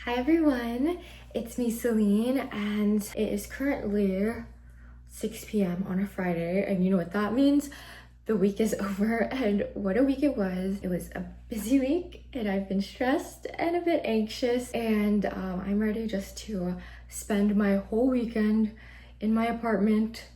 Hi everyone, it's me Celine and it is currently 6 p.m. on a Friday, and you know what that means? The week is over, and what a week it was. It was a busy week and I've been stressed and a bit anxious, and I'm ready just to spend my whole weekend in my apartment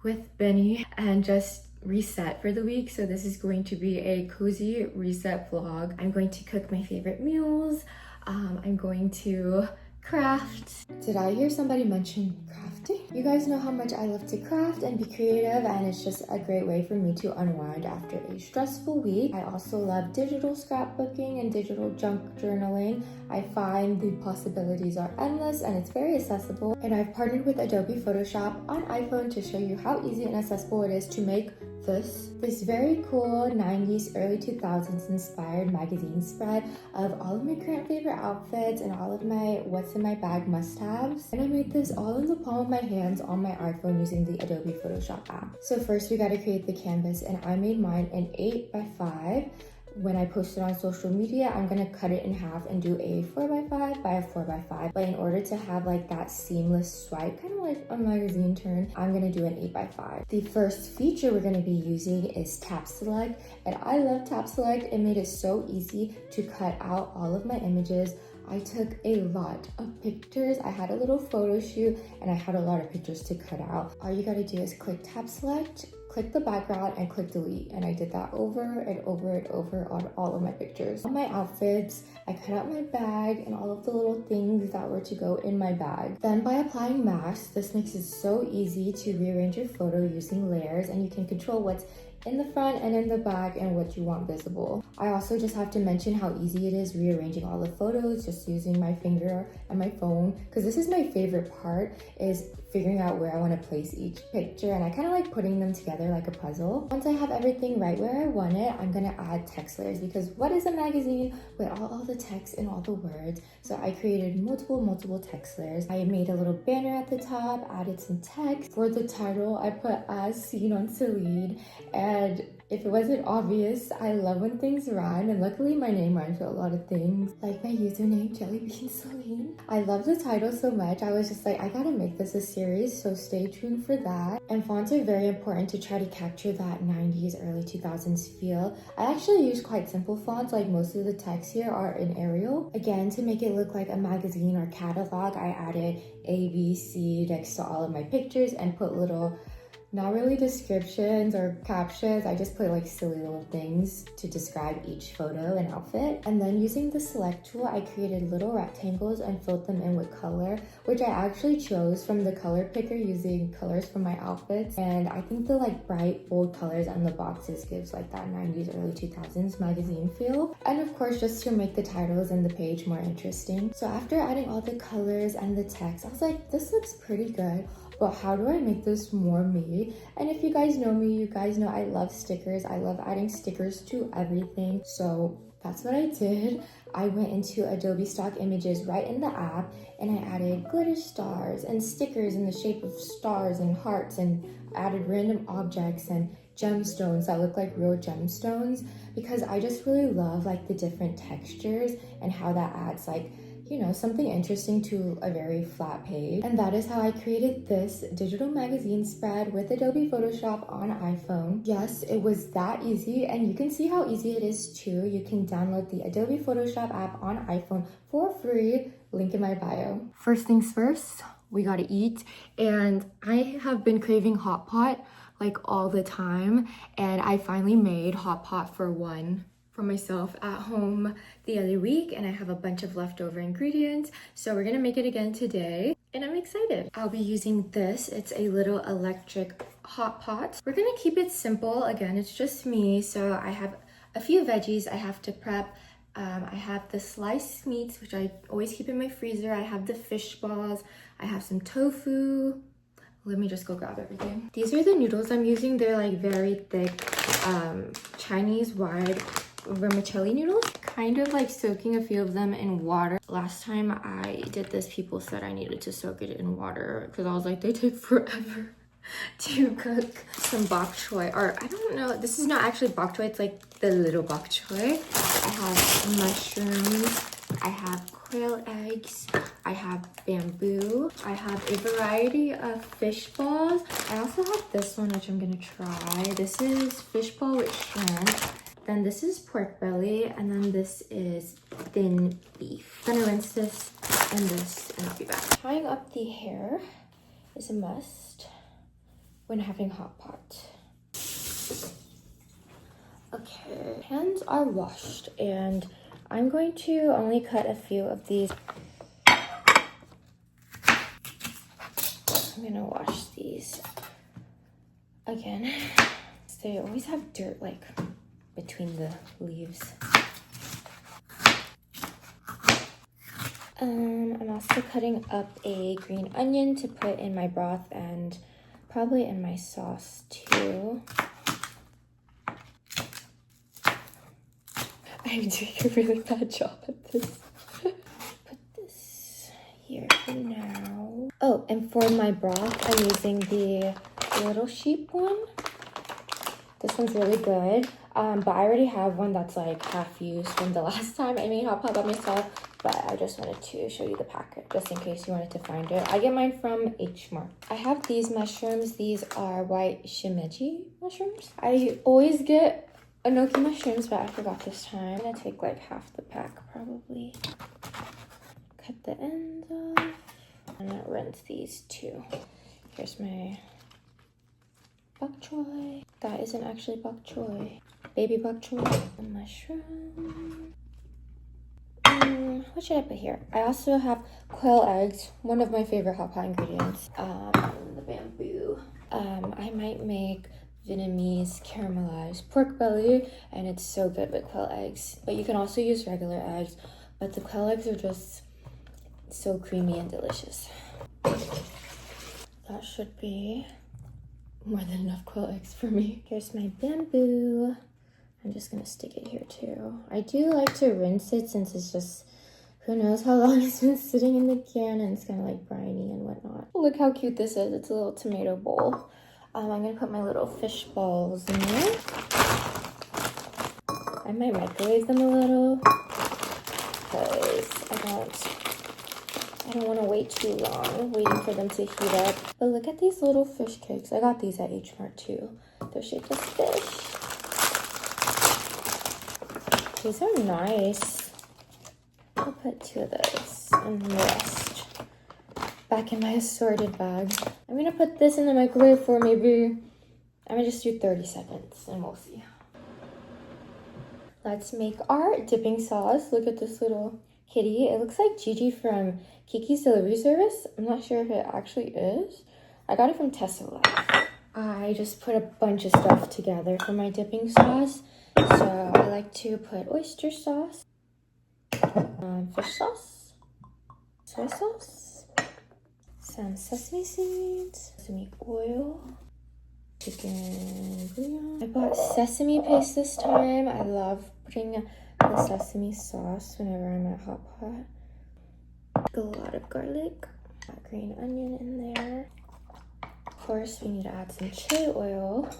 with Benny and just reset for the week. So this is going to be a cozy reset vlog. I'm going to cook my favorite meals. I'm going to craft. Did I hear somebody mention crafting? You guys know how much I love to craft and be creative, and it's just a great way for me to unwind after a stressful week. I also love digital scrapbooking and digital junk journaling. I find the possibilities are endless and it's very accessible. And I've partnered with Adobe Photoshop on iPhone to show you how easy and accessible it is to make this very cool 90s, early 2000s inspired magazine spread of all of my current favorite outfits and all of my what's in my bag must-haves. And I made this all in the palm of my hands on my iPhone using the Adobe Photoshop app. So first we got to create the canvas, and I made mine an 8x5. When I post it on social media, I'm gonna cut it in half and do a 4x5 by a 4x5. But in order to have like that seamless swipe, kind of like a magazine turn, I'm gonna do an 8x5. The first feature we're gonna be using is Tap Select, and I love Tap Select. It made it so easy to cut out all of my images. I took a lot of pictures. I had a little photo shoot and I had a lot of pictures to cut out. All you gotta do is click Tap Select, click the background, and click delete. And I did that over and over and over on all of my pictures. On my outfits, I cut out my bag and all of the little things that were to go in my bag. Then by applying masks, this makes it so easy to rearrange your photo using layers, and you can control what's in the front and in the back and what you want visible. I also just have to mention how easy it is rearranging all the photos just using my finger and my phone, because this is my favorite part, is figuring out where I want to place each picture, and I kind of like putting them together like a puzzle. Once I have everything right where I want it, I'm gonna add text layers, because what is a magazine without all the text and all the words? So I created multiple text layers. I made a little banner at the top, added some text. For the title, I put "As Seen on Celine," and if it wasn't obvious, I love when things rhyme, and luckily my name rhymes with a lot of things, like my username, Jellybean Celine. I love the title so much, I was just like, I gotta make this a series, so stay tuned for that. And fonts are very important to try to capture that 90s, early 2000s feel. I actually use quite simple fonts, like most of the text here are in Arial. Again, to make it look like a magazine or catalog, I added A, B, C next to all of my pictures and put little, not really descriptions or captions, I just put like silly little things to describe each photo and outfit. And then using the select tool, I created little rectangles and filled them in with color, which I actually chose from the color picker using colors from my outfits. And I think the like bright, bold colors on the boxes gives like that 90s, early 2000s magazine feel. And of course, just to make the titles and the page more interesting. So after adding all the colors and the text, I was like, this looks pretty good, but how do I make this more me? And if you guys know me, you guys know I love stickers. I love adding stickers to everything. So that's what I did. I went into Adobe Stock Images right in the app, and I added glitter stars and stickers in the shape of stars and hearts, and added random objects and gemstones that look like real gemstones, because I just really love like the different textures and how that adds like, you know, something interesting to a very flat page. And that is how I created this digital magazine spread with Adobe Photoshop on iPhone. Yes, it was that easy, and you can see how easy it is too. You can download the Adobe Photoshop app on iPhone for free, link in my bio. First things first, we gotta eat, and I have been craving hot pot like all the time, and I finally made hot pot for myself at home the other week, and I have a bunch of leftover ingredients, so we're gonna make it again today, and I'm excited. I'll be using this. It's a little electric hot pot. We're gonna keep it simple. Again, it's just me, so I have a few veggies I have to prep. I have the sliced meats, which I always keep in my freezer. I have the fish balls. I have some tofu. Let me just go grab everything. These are the noodles I'm using. They're like very thick, Chinese wide vermicelli noodles. Kind of like soaking a few of them in water. Last time I did this, people said I needed to soak it in water because I was like, they take forever to cook. Some bok choy, or I don't know, this is not actually bok choy, it's like the little bok choy. I have mushrooms, I have quail eggs, I have bamboo, I have a variety of fish balls. I also have this one, which I'm gonna try. This is fish ball with shrimp. Then this is pork belly, and then this is thin beef. I'm gonna rinse this, and I'll be back. Tying up the hair is a must when having hot pot. Okay, hands are washed, and I'm going to only cut a few of these. I'm gonna wash these again. They always have dirt like between the leaves. I'm also cutting up a green onion to put in my broth and probably in my sauce too. I'm doing a really bad job at this. Put this here for now. Oh, and for my broth, I'm using the little sheep one. This one's really good. But I already have one that's like half used from the last time I made hot pot by myself. But I just wanted to show you the packet just in case you wanted to find it. I get mine from H Mart. I have these mushrooms. These are white shimeji mushrooms. I always get enoki mushrooms, but I forgot this time. I'm gonna take like half the pack probably. Cut the ends off. I'm gonna rinse these too. Here's my bok choy. That isn't actually bok choy. Baby bok choy. The mushroom. What should I put here? I also have quail eggs, one of my favorite hot pot ingredients. The bamboo. I might make Vietnamese caramelized pork belly, and it's so good with quail eggs. But you can also use regular eggs, but the quail eggs are just so creamy and delicious. That should be more than enough quail eggs for me. Here's my bamboo. I'm just gonna stick it here too. I do like to rinse it since it's just, who knows how long it's been sitting in the can, and it's kind of like briny and whatnot. Look how cute this is. It's a little tomato bowl. I'm gonna put my little fish balls in there. I might microwave them a little because I don't want to wait too long waiting for them to heat up. But look at these little fish cakes. I got these at H Mart too. They're shaped as fish. These are nice. I'll put 2 of those and the rest back in my assorted bag. I'm gonna put this in the microwave for maybe, I'm gonna just do 30 seconds and we'll see. Let's make our dipping sauce. Look at this little kitty. It looks like Gigi from Kiki's Delivery Service. I'm not sure if it actually is. I got it from Tesla Life. I just put a bunch of stuff together for my dipping sauce. So I like to put oyster sauce, fish sauce, soy sauce, some sesame seeds, sesame oil, chicken bouillon. I bought sesame paste this time. I love putting the sesame sauce whenever I'm at hot pot. A lot of garlic, green onion in there. Of course, we need to add some chili oil.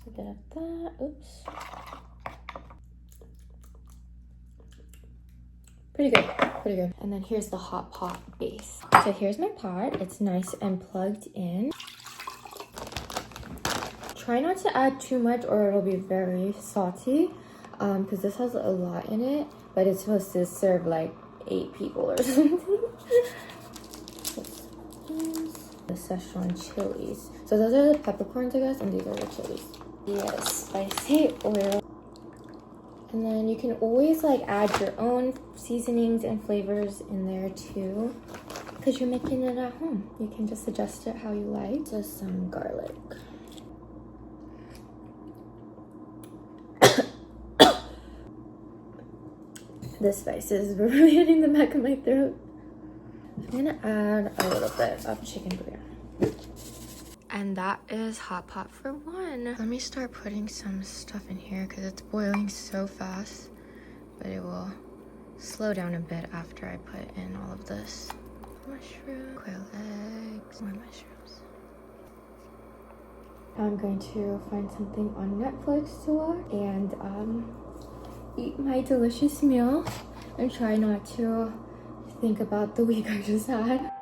A bit of that. Oops. Pretty good, pretty good. And then here's the hot pot base. So here's my pot. It's nice and plugged in. Try not to add too much or it'll be very salty because this has a lot in it, but it's supposed to serve like 8 people or something. The Szechuan chilies. So those are the peppercorns, I guess, and these are the chilies. Yes, spicy oil. And then you can always like add your own seasonings and flavors in there too, because you're making it at home. You can just adjust it how you like. Just some garlic. The spice is really hitting the back of my throat. I'm gonna add a little bit of chicken bouillon. And that is hot pot for 1. Let me start putting some stuff in here because it's boiling so fast, but it will slow down a bit after I put in all of this. Mushroom, quail eggs, more mushrooms. I'm going to find something on Netflix to watch and eat my delicious meal. and try not to think about the week I just had.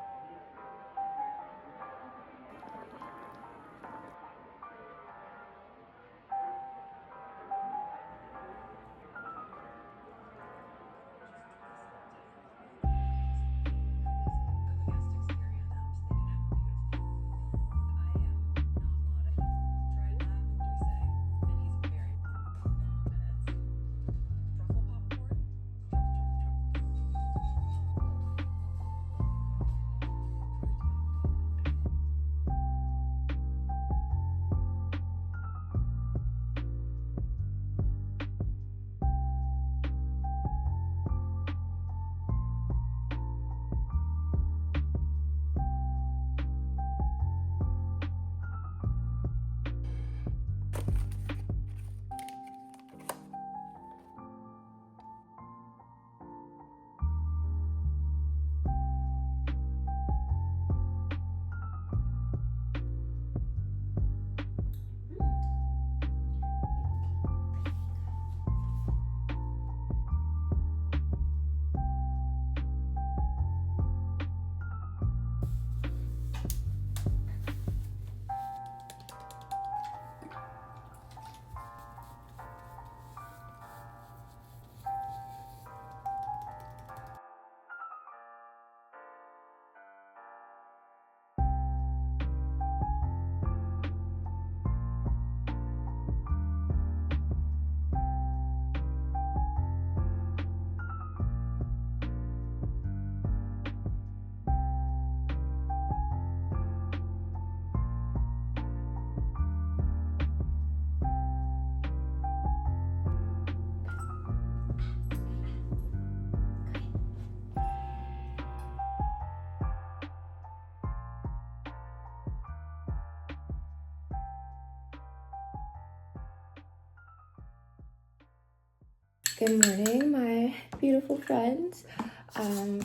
Good morning, my beautiful friends.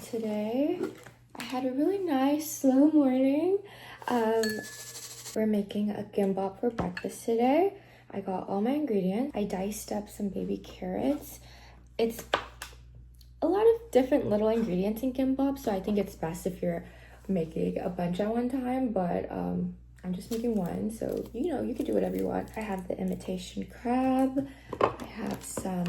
Today I had a really nice slow morning. We're making a gimbap for breakfast today. I got all my ingredients. I diced up some baby carrots. It's a lot of different little ingredients in gimbap, so I think it's best if you're making a bunch at one time, but I'm just making one, so you know, you can do whatever you want. I have the imitation crab. I have some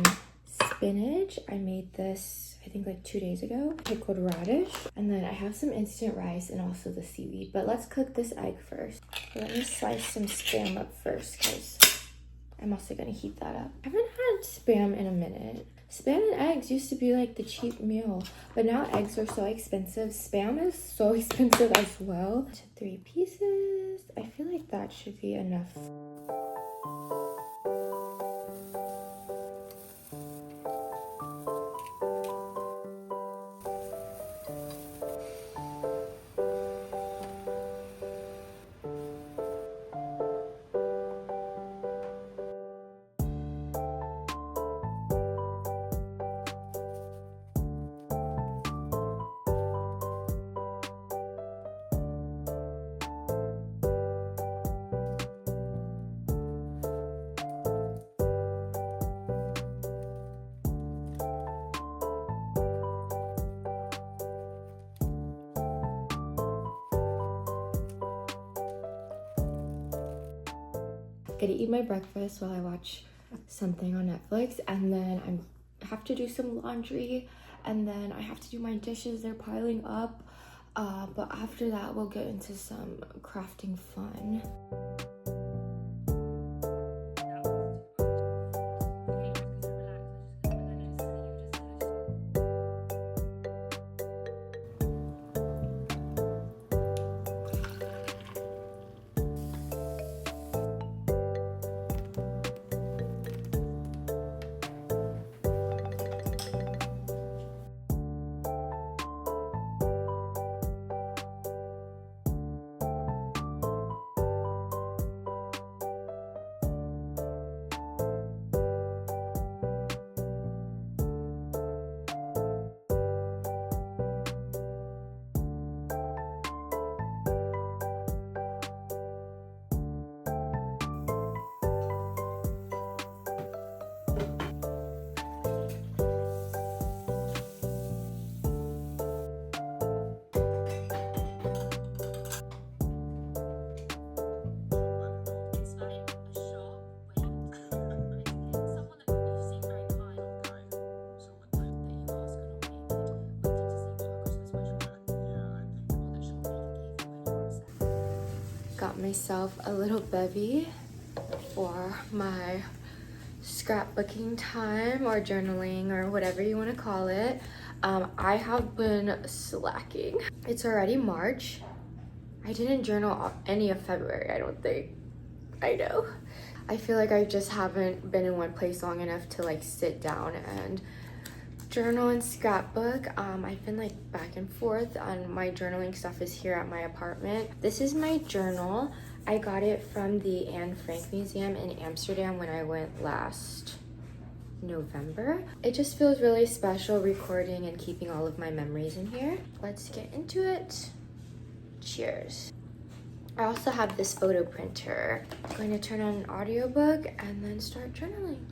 spinach. I made this, I think like 2 days ago. Pickled radish. And then I have some instant rice and also the seaweed. But let's cook this egg first. Let me slice some Spam up first because I'm also gonna heat that up. I haven't had Spam in a minute. Spam and eggs used to be like the cheap meal, but now eggs are so expensive. Spam is so expensive as well. 3 pieces. I feel like that should be enough. Gonna eat my breakfast while I watch something on Netflix, and then I have to do some laundry, and then I have to do my dishes. They're piling up, but after that we'll get into some crafting fun. myself a little bevy for my scrapbooking time or journaling or whatever you want to call it. I have been slacking. It's already March. I didn't journal any of February, I don't think. I know. I feel like I just haven't been in one place long enough to like sit down and journal and scrapbook. I've been like back and forth, and my journaling stuff is here at my apartment. This is my journal. I got it from the Anne Frank Museum in Amsterdam when I went last November. It just feels really special recording and keeping all of my memories in here. Let's get into it. Cheers. I also have this photo printer. I'm going to turn on an audiobook and then start journaling.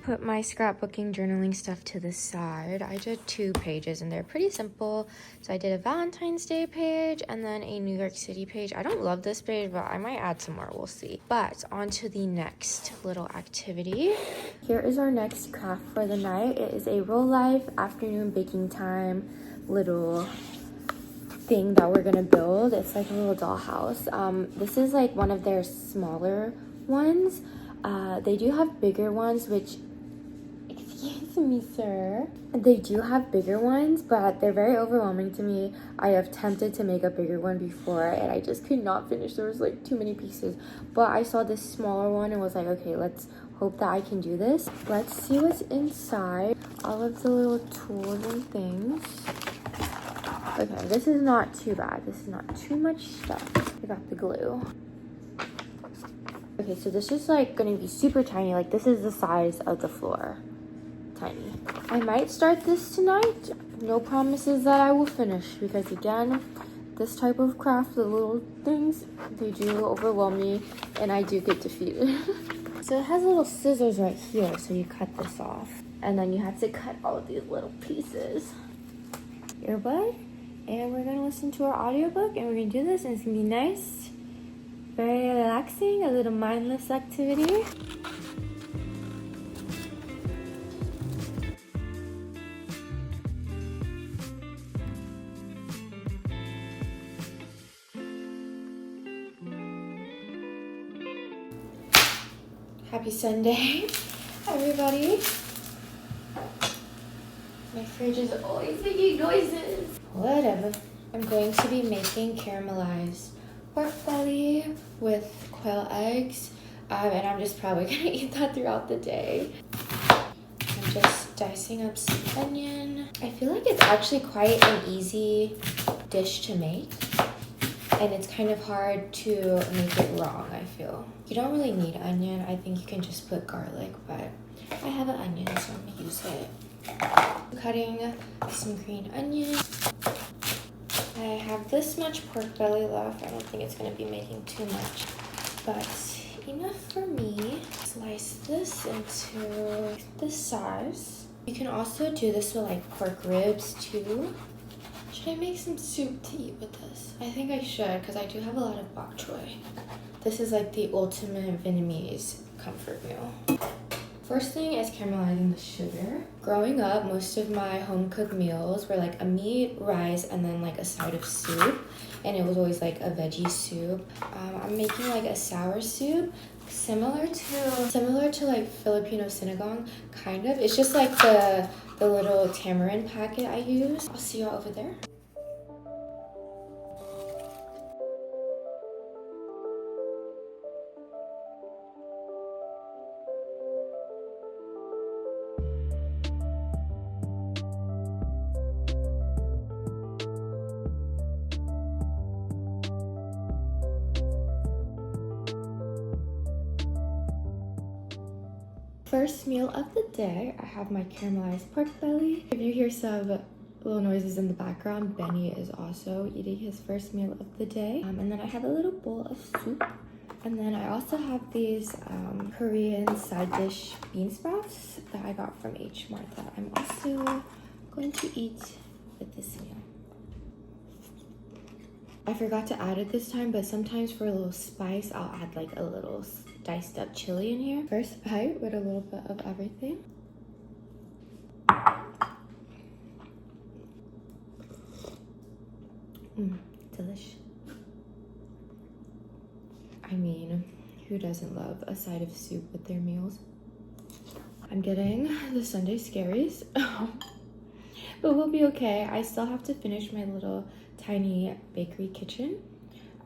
Put my scrapbooking journaling stuff to the side. I did 2 pages and they're pretty simple. So I did a Valentine's Day page and then a New York City page. I don't love this page, but I might add some more, we'll see. But on to the next little activity. Here is our next craft for the night. It is a real life afternoon baking time little thing that we're gonna build. It's like a little dollhouse. This is like one of their smaller ones. They do have bigger ones, which, excuse me, sir. They do have bigger ones, but they're very overwhelming to me. I have attempted to make a bigger one before, and I just could not finish. There was like too many pieces. But I saw this smaller one and was like, okay, let's hope that I can do this. Let's see what's inside. All of the little tools and things. Okay, this is not too bad. This is not too much stuff. I got the glue. Okay, so this is like gonna be super tiny. Like this is the size of the floor. Tiny. I might start this tonight. No promises that I will finish, because again, this type of craft, the little things, they do overwhelm me and I do get defeated. So it has little scissors right here, so you cut this off. And then you have to cut all of these little pieces. Earbud. And we're gonna listen to our audiobook and we're gonna do this, and it's gonna be nice. Very relaxing, a little mindless activity. Happy Sunday, everybody. My fridge is always making noises. Whatever. I'm going to be making caramelized pork belly with quail eggs, and I'm just probably gonna eat that throughout the day. I'm just dicing up some onion. I feel like it's actually quite an easy dish to make, and it's kind of hard to make it wrong, I feel. You don't really need onion. I think you can just put garlic, but I have an onion, so I'm gonna use it. Cutting some green onion. I have this much pork belly left. I don't think it's gonna be making too much, but enough for me. Slice this into this size. You can also do this with like pork ribs too. Should I make some soup to eat with this? I think I should, because I do have a lot of bok choy. This is like the ultimate Vietnamese comfort meal. First thing is caramelizing the sugar. Growing up, most of my home-cooked meals were like a meat, rice, and then like a side of soup. And it was always like a veggie soup. I'm making like a sour soup, similar to like Filipino sinigang, kind of. It's just like the little tamarind packet I use. I'll see y'all over there. First meal of the day, I have my caramelized pork belly. If you hear some little noises in the background, Benny is also eating his first meal of the day. And then I have a little bowl of soup. And then I also have these Korean side dish bean sprouts that I got from H Mart that I'm also going to eat with this meal. I forgot to add it this time, but sometimes for a little spice, I'll add like a little diced up chili in here. First bite with a little bit of everything. Delish. I mean, who doesn't love a side of soup with their meals? I'm getting the Sunday scaries, but we'll be okay. I still have to finish my little tiny bakery kitchen.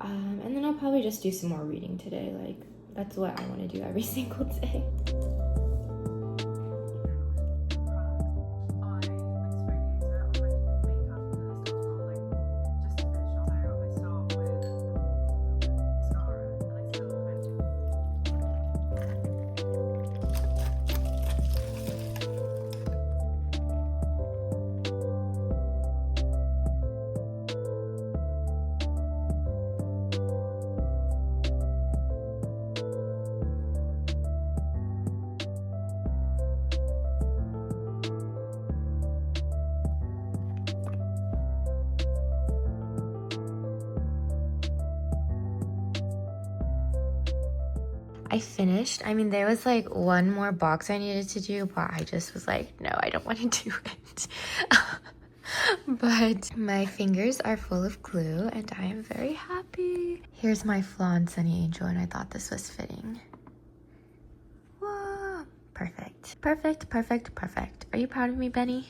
And then I'll probably just do some more reading today. Like, that's what I want to do every single day. I finished. I mean, there was like one more box I needed to do, but I just was like, no, I don't want to do it. But my fingers are full of glue and I am very happy. Here's my flan Sunny Angel, and I thought this was fitting. Whoa, perfect. Perfect, perfect, perfect. Are you proud of me, Benny?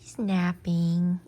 He's napping.